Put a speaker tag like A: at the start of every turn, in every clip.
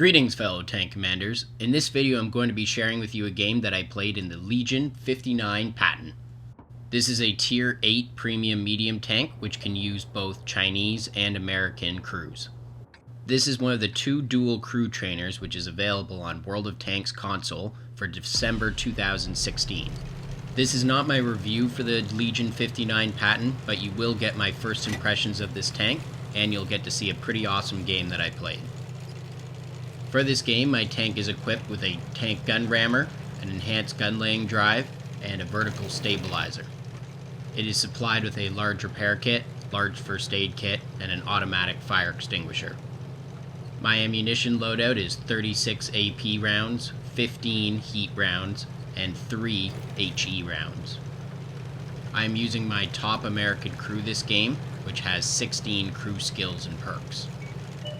A: Greetings, fellow tank commanders. In this video I'm going to be sharing with you a game that I played in the Legion 59 Patton. This is a tier 8 premium medium tank which can use both Chinese and American crews. This is one of the two dual crew trainers which is available on World of Tanks console for December 2016. This is not my review for the Legion 59 Patton, but you will get my first impressions of this tank and you'll get to see a pretty awesome game that I played. For this game, my tank is equipped with a tank gun rammer, an enhanced gun laying drive, and a vertical stabilizer. It is supplied with a large repair kit, large first aid kit, and an automatic fire extinguisher. My ammunition loadout is 36 AP rounds, 15 heat rounds, and 3 HE rounds. I am using my top American crew this game, which has 16 crew skills and perks.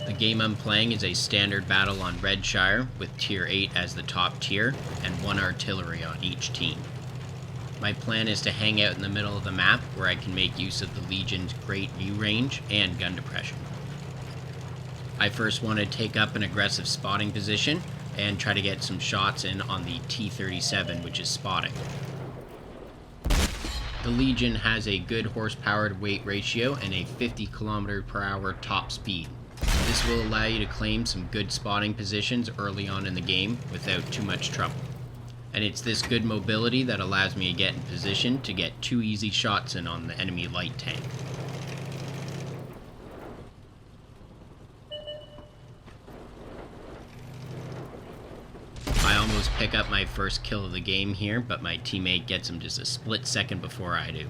A: The game I'm playing is a standard battle on Redshire, with tier 8 as the top tier, and 1 artillery on each team. My plan is to hang out in the middle of the map, where I can make use of the Legion's great view range and gun depression. I first want to take up an aggressive spotting position, and try to get some shots in on the T-37, which is spotting. The Legion has a good horsepower to weight ratio and a 50 km/h top speed. This will allow you to claim some good spotting positions early on in the game without too much trouble. And it's this good mobility that allows me to get in position to get 2 easy shots in on the enemy light tank. I almost pick up my first kill of the game here, but my teammate gets him just a split second before I do.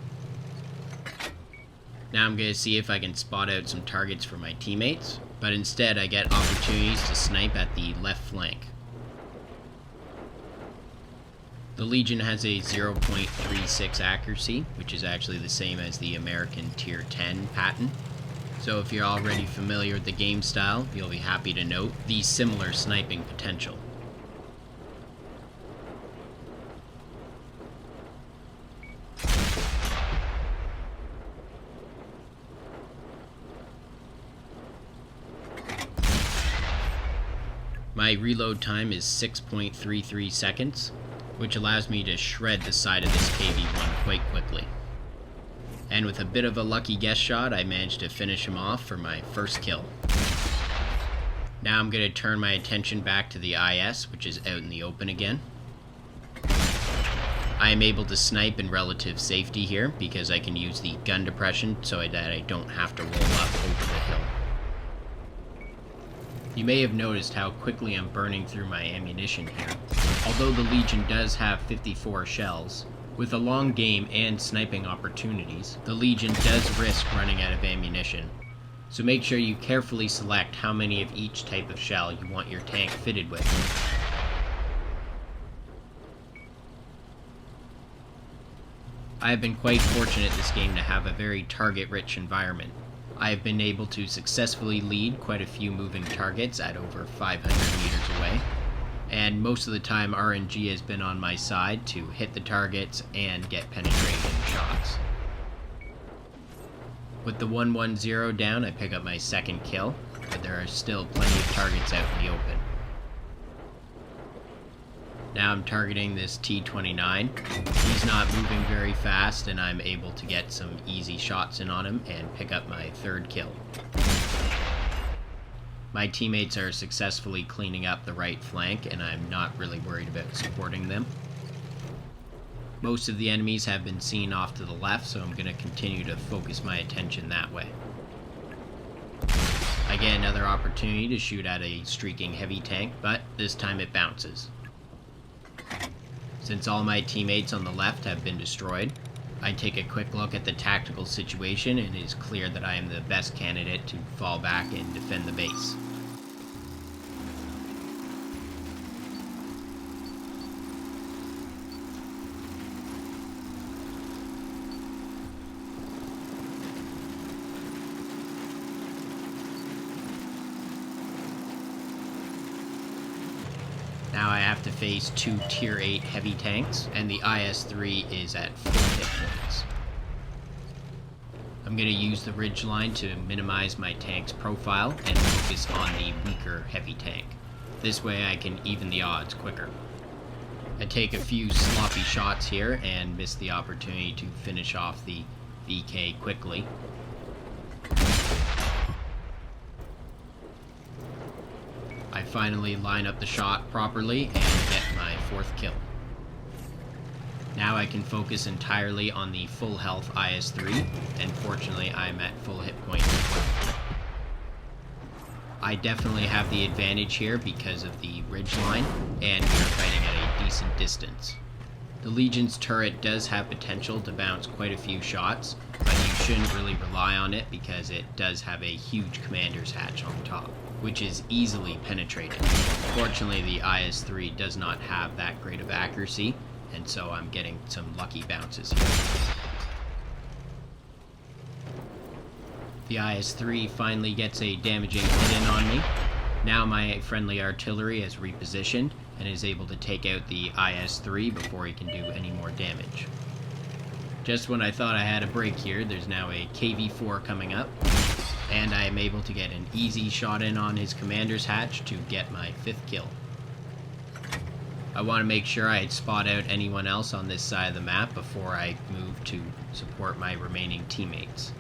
A: Now I'm going to see if I can spot out some targets for my teammates, but instead I get opportunities to snipe at the left flank. The Legion has a 0.36 accuracy, which is actually the same as the American tier 10 Patton. So if you're already familiar with the game style, you'll be happy to note the similar sniping potential. My reload time is 6.33 seconds, which allows me to shred the side of this KV-1 quite quickly. And with a bit of a lucky guess shot, I managed to finish him off for my first kill. Now I'm going to turn my attention back to the IS, which is out in the open again. I am able to snipe in relative safety here because I can use the gun depression so that I don't have to roll up over the hill. You may have noticed how quickly I'm burning through my ammunition here. Although the Legion does have 54 shells, with a long game and sniping opportunities, the Legion does risk running out of ammunition. So make sure you carefully select how many of each type of shell you want your tank fitted with. I have been quite fortunate this game to have a very target-rich environment. I have been able to successfully lead quite a few moving targets at over 500 meters away, and most of the time RNG has been on my side to hit the targets and get penetration shots. With the 110 down, I pick up my second kill, but there are still plenty of targets out in the open. Now I'm targeting this T-29. He's not moving very fast and I'm able to get some easy shots in on him and pick up my third kill. My teammates are successfully cleaning up the right flank and I'm not really worried about supporting them. Most of the enemies have been seen off to the left, so I'm going to continue to focus my attention that way. I get another opportunity to shoot at a streaking heavy tank, but this time it bounces. Since all my teammates on the left have been destroyed, I take a quick look at the tactical situation and it is clear that I am the best candidate to fall back and defend the base. Now I have to face 2 tier 8 heavy tanks, and the IS-3 is at full hit points. I'm going to use the ridgeline to minimize my tank's profile and focus on the weaker heavy tank. This way I can even the odds quicker. I take a few sloppy shots here and miss the opportunity to finish off the VK quickly. I finally line up the shot properly and get my 4th kill. Now I can focus entirely on the full health IS-3, and fortunately I'm at full hit point as well. I definitely have the advantage here because of the ridge line, and we are fighting at a decent distance. The Legion's turret does have potential to bounce quite a few shots, but you shouldn't really rely on it because it does have a huge commander's hatch on top, which is easily penetrated. Fortunately, the IS-3 does not have that great of accuracy, and so I'm getting some lucky bounces here. The IS-3 finally gets a damaging hit in on me. Now my friendly artillery has repositioned and is able to take out the IS-3 before he can do any more damage. Just when I thought I had a break here, there's now a KV-4 coming up, and I am able to get an easy shot in on his commander's hatch to get my 5th kill. I want to make sure I spot out anyone else on this side of the map before I move to support my remaining teammates.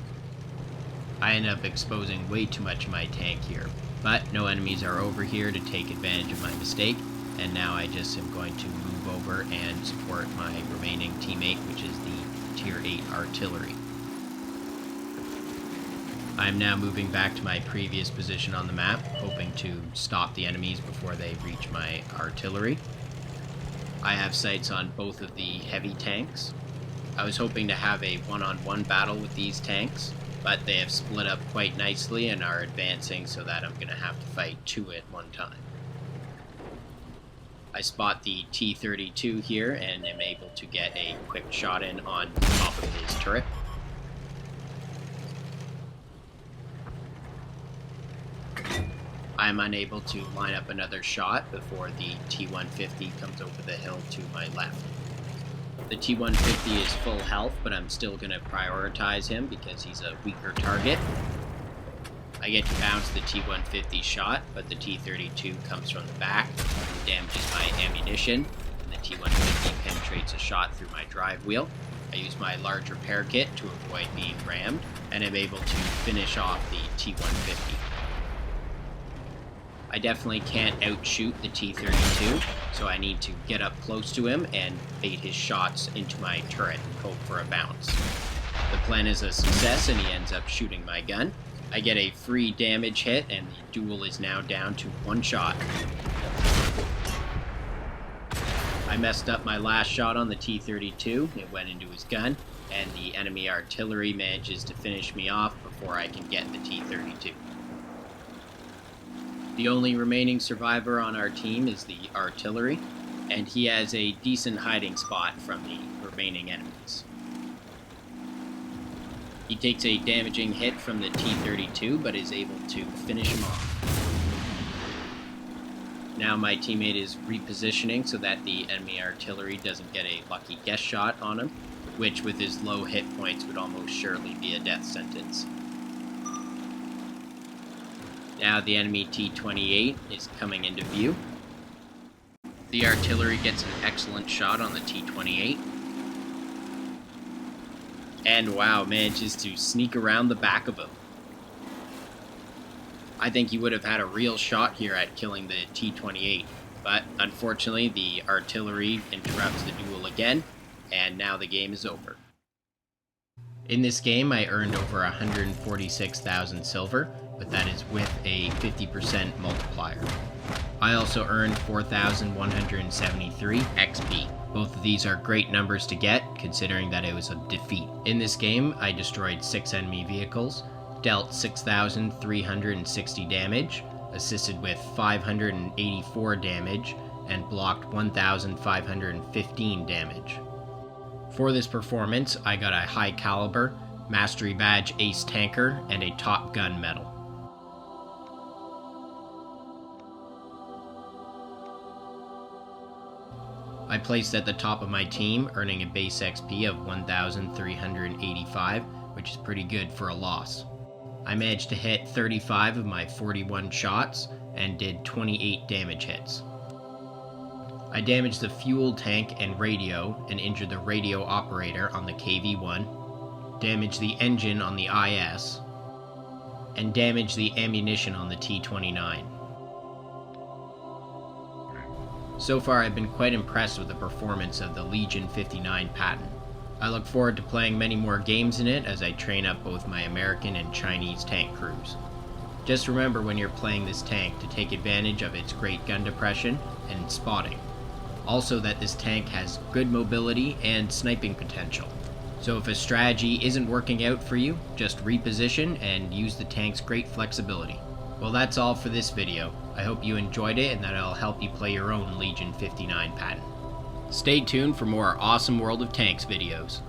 A: I end up exposing way too much of my tank here, but no enemies are over here to take advantage of my mistake, and now I just am going to move over and support my remaining teammate, which is the Tier 8 artillery. I am now moving back to my previous position on the map, hoping to stop the enemies before they reach my artillery. I have sights on both of the heavy tanks. I was hoping to have a one-on-one battle with these tanks, but they have split up quite nicely and are advancing so that I'm going to have to fight 2 at one time. I spot the T-32 here and am able to get a quick shot in on top of his turret. I'm unable to line up another shot before the T-150 comes over the hill to my left. The T-150 is full health, but I'm still going to prioritize him because he's a weaker target. I get to bounce the T-150 shot, but the T-32 comes from the back and damages my ammunition, and the T-150 penetrates a shot through my drive wheel. I use my large repair kit to avoid being rammed, and am able to finish off the T-150. I definitely can't outshoot the T-32, so I need to get up close to him and bait his shots into my turret and hope for a bounce. The plan is a success and he ends up shooting my gun. I get a free damage hit and the duel is now down to 1 shot. I messed up my last shot on the T-32, it went into his gun, and the enemy artillery manages to finish me off before I can get the T-32. The only remaining survivor on our team is the artillery, and he has a decent hiding spot from the remaining enemies. He takes a damaging hit from the T-32, but is able to finish him off. Now my teammate is repositioning so that the enemy artillery doesn't get a lucky guess shot on him, which with his low hit points would almost surely be a death sentence. Now the enemy T-28 is coming into view. The artillery gets an excellent shot on the T-28. And wow, manages to sneak around the back of him. I think he would have had a real shot here at killing the T-28, but unfortunately the artillery interrupts the duel again, and now the game is over. In this game I earned over 146,000 silver, but that is with a 50% multiplier. I also earned 4,173 XP. Both of these are great numbers to get, considering that it was a defeat. In this game, I destroyed 6 enemy vehicles, dealt 6,360 damage, assisted with 584 damage, and blocked 1,515 damage. For this performance, I got a high caliber, Mastery Badge Ace Tanker, and a Top Gun medal. I placed at the top of my team, earning a base XP of 1,385, which is pretty good for a loss. I managed to hit 35 of my 41 shots and did 28 damage hits. I damaged the fuel tank and radio and injured the radio operator on the KV-1, damaged the engine on the IS, and damaged the ammunition on the T-29. So far, I've been quite impressed with the performance of the Legion 59 Patton. I look forward to playing many more games in it as I train up both my American and Chinese tank crews. Just remember when you're playing this tank to take advantage of its great gun depression and spotting. Also that this tank has good mobility and sniping potential. So if a strategy isn't working out for you, just reposition and use the tank's great flexibility. Well, that's all for this video. I hope you enjoyed it and that it'll help you play your own Legion 59 Patton. Stay tuned for more awesome World of Tanks videos.